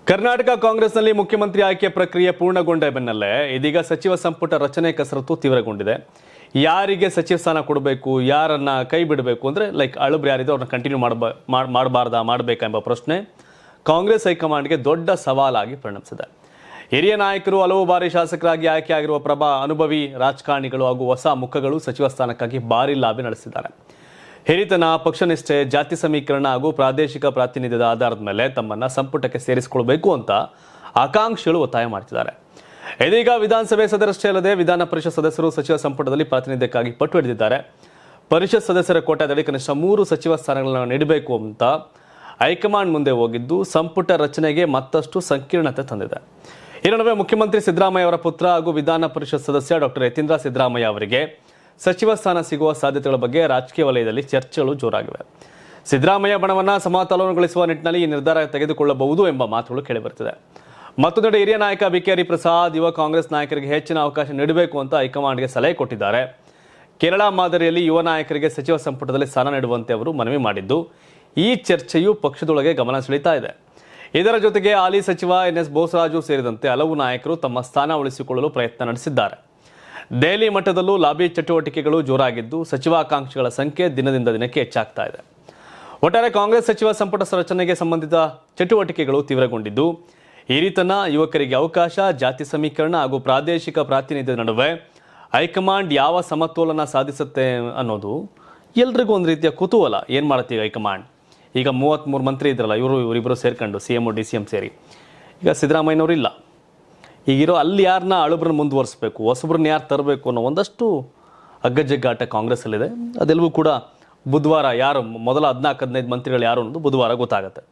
ಕರ್ನಾಟಕ ಕಾಂಗ್ರೆಸ್ನಲ್ಲಿ ಮುಖ್ಯಮಂತ್ರಿ ಆಯ್ಕೆ ಪ್ರಕ್ರಿಯೆ ಪೂರ್ಣಗೊಂಡ ಬೆನ್ನಲ್ಲೇ ಇದೀಗ ಸಚಿವ ಸಂಪುಟ ರಚನೆ ಕಸರತ್ತು ತೀವ್ರಗೊಂಡಿದೆ. ಯಾರಿಗೆ ಸಚಿವ ಸ್ಥಾನ ಕೊಡಬೇಕು, ಯಾರನ್ನ ಕೈ ಬಿಡಬೇಕು ಅಂದ್ರೆ ಅಳುಬ್ರು ಯಾರಿದೆ ಅವ್ರನ್ನ ಕಂಟಿನ್ಯೂ ಮಾಡಬೇಕಾ ಎಂಬ ಪ್ರಶ್ನೆ ಕಾಂಗ್ರೆಸ್ ಹೈಕಮಾಂಡ್ಗೆ ದೊಡ್ಡ ಸವಾಲಾಗಿ ಪರಿಣಮಿಸಿದೆ. ಹಿರಿಯ ನಾಯಕರು, ಹಲವು ಬಾರಿ ಶಾಸಕರಾಗಿ ಆಯ್ಕೆಯಾಗಿರುವ ಅನುಭವಿ ರಾಜಕಾರಣಿಗಳು ಹಾಗೂ ಹೊಸ ಮುಖಗಳು ಸಚಿವ ಸ್ಥಾನಕ್ಕಾಗಿ ಭಾರಿ ಲಾಬಿ ನಡೆಸಿದ್ದಾರೆ. ಹಿರಿತನ, ಪಕ್ಷನಿಷ್ಠೆ, ಜಾತಿ ಸಮೀಕರಣ ಹಾಗೂ ಪ್ರಾದೇಶಿಕ ಪ್ರಾತಿನಿಧ್ಯದ ಆಧಾರದ ಮೇಲೆ ತಮ್ಮನ್ನ ಸಂಪುಟಕ್ಕೆ ಸೇರಿಸಿಕೊಳ್ಳಬೇಕು ಅಂತ ಆಕಾಂಕ್ಷಿಗಳು ಒತ್ತಾಯ ಮಾಡ್ತಿದ್ದಾರೆ. ಇದೀಗ ವಿಧಾನಸಭೆ ಸದಸ್ಯರಷ್ಟೇ ಅಲ್ಲದೆ ವಿಧಾನ ಪರಿಷತ್ ಸದಸ್ಯರು ಸಚಿವ ಸಂಪುಟದಲ್ಲಿ ಪ್ರಾತಿನಿಧ್ಯಕ್ಕಾಗಿ ಪಟ್ಟು ಹಿಡಿದಿದ್ದಾರೆ. ಪರಿಷತ್ ಸದಸ್ಯರ ಕೋಟಾದಡಿ ಕನಿಷ್ಠ 3 ಸಚಿವ ಸ್ಥಾನಗಳನ್ನು ನೀಡಬೇಕು ಅಂತ ಹೈಕಮಾಂಡ್ ಮುಂದೆ ಹೋಗಿದ್ದು ಸಂಪುಟ ರಚನೆಗೆ ಮತ್ತಷ್ಟು ಸಂಕೀರ್ಣತೆ ತಂದಿದೆ. ಈ ನಡುವೆ ಮುಖ್ಯಮಂತ್ರಿ ಸಿದ್ದರಾಮಯ್ಯ ಅವರ ಪುತ್ರ ಹಾಗೂ ವಿಧಾನ ಪರಿಷತ್ ಸದಸ್ಯ ಡಾಕ್ಟರ್ ಯತೀಂದ್ರ ಸಿದ್ದರಾಮಯ್ಯ ಅವರಿಗೆ ಸಚಿವ ಸ್ಥಾನ ಸಿಗುವ ಸಾಧ್ಯತೆಗಳ ಬಗ್ಗೆ ರಾಜಕೀಯ ವಲಯದಲ್ಲಿ ಚರ್ಚೆಗಳು ಜೋರಾಗಿವೆ. ಸಿದ್ದರಾಮಯ್ಯ ಬಣವನ್ನು ಸಮತೋಲನಗೊಳಿಸುವ ನಿಟ್ಟಿನಲ್ಲಿ ಈ ನಿರ್ಧಾರ ತೆಗೆದುಕೊಳ್ಳಬಹುದು ಎಂಬ ಮಾತುಗಳು ಕೇಳಿಬರುತ್ತಿದೆ. ಮತ್ತೊಂದೆಡೆ ಹಿರಿಯ ನಾಯಕ ಬಿಕೆ ಹರಿಪ್ರಸಾದ್ ಯುವ ಕಾಂಗ್ರೆಸ್ ನಾಯಕರಿಗೆ ಹೆಚ್ಚಿನ ಅವಕಾಶ ನೀಡಬೇಕು ಅಂತ ಹೈಕಮಾಂಡ್ಗೆ ಸಲಹೆ ಕೊಟ್ಟಿದ್ದಾರೆ. ಕೇರಳ ಮಾದರಿಯಲ್ಲಿ ಯುವ ನಾಯಕರಿಗೆ ಸಚಿವ ಸಂಪುಟದಲ್ಲಿ ಸ್ಥಾನ ನೀಡುವಂತೆ ಅವರು ಮನವಿ ಮಾಡಿದ್ದು ಈ ಚರ್ಚೆಯು ಪಕ್ಷದೊಳಗೆ ಗಮನ ಸೆಳೀತಾ ಇದೆ. ಇದರ ಜೊತೆಗೆ ಹಾಲಿ ಸಚಿವ NS ಬೋಸರಾಜು ಸೇರಿದಂತೆ ಹಲವು ನಾಯಕರು ತಮ್ಮ ಸ್ಥಾನ ಉಳಿಸಿಕೊಳ್ಳಲು ಪ್ರಯತ್ನ ನಡೆಸಿದ್ದಾರೆ. ದೆಹಲಿ ಮಟ್ಟದಲ್ಲೂ ಲಾಬಿ ಚಟುವಟಿಕೆಗಳು ಜೋರಾಗಿದ್ದು ಸಚಿವಾಕಾಂಕ್ಷಿಗಳ ಸಂಖ್ಯೆ ದಿನದಿಂದ ದಿನಕ್ಕೆ ಹೆಚ್ಚಾಗ್ತಾ ಇದೆ. ಒಟ್ಟಾರೆ ಕಾಂಗ್ರೆಸ್ ಸಚಿವ ಸಂಪುಟ ರಚನೆಗೆ ಸಂಬಂಧಿತ ಚಟುವಟಿಕೆಗಳು ತೀವ್ರಗೊಂಡಿದ್ದು ಹಿರಿತನ, ಯುವಕರಿಗೆ ಅವಕಾಶ, ಜಾತಿ ಸಮೀಕರಣ ಹಾಗೂ ಪ್ರಾದೇಶಿಕ ಪ್ರಾತಿನಿಧ್ಯದ ನಡುವೆ ಹೈಕಮಾಂಡ್ ಯಾವ ಸಮತೋಲನ ಸಾಧಿಸುತ್ತೆ ಅನ್ನೋದು ಎಲ್ರಿಗೂ ಒಂದು ರೀತಿಯ ಕುತೂಹಲ. ಏನು ಮಾಡುತ್ತೆ ಈಗ ಹೈಕಮಾಂಡ್? ಈಗ 33 ಮಂತ್ರಿ ಇದ್ರಲ್ಲ, ಇವರಿಬ್ಬರು ಸೇರ್ಕೊಂಡು CM DCM ಸೇರಿ, ಈಗ ಸಿದ್ದರಾಮಯ್ಯನವರು ಇಲ್ಲ. ಈಗಿರೋ ಅಲ್ಲಿ ಯಾರನ್ನ ಅಳುಬ್ರನ್ನ ಮುಂದುವರಿಸಬೇಕು, ಹೊಸಬ್ರನ್ನ ಯಾರು ತರಬೇಕು ಅನ್ನೋ ಒಂದಷ್ಟು ಅಗ್ಗಜಗ್ಗಾಟ ಕಾಂಗ್ರೆಸ್ಸಲ್ಲಿದೆ. ಅದೆಲ್ಲವೂ ಕೂಡ ಬುಧವಾರ ಯಾರು ಮೊದಲ 14-15 ಮಂತ್ರಿಗಳು ಯಾರು ಅನ್ನೋದು ಬುಧವಾರ ಗೊತ್ತಾಗುತ್ತೆ.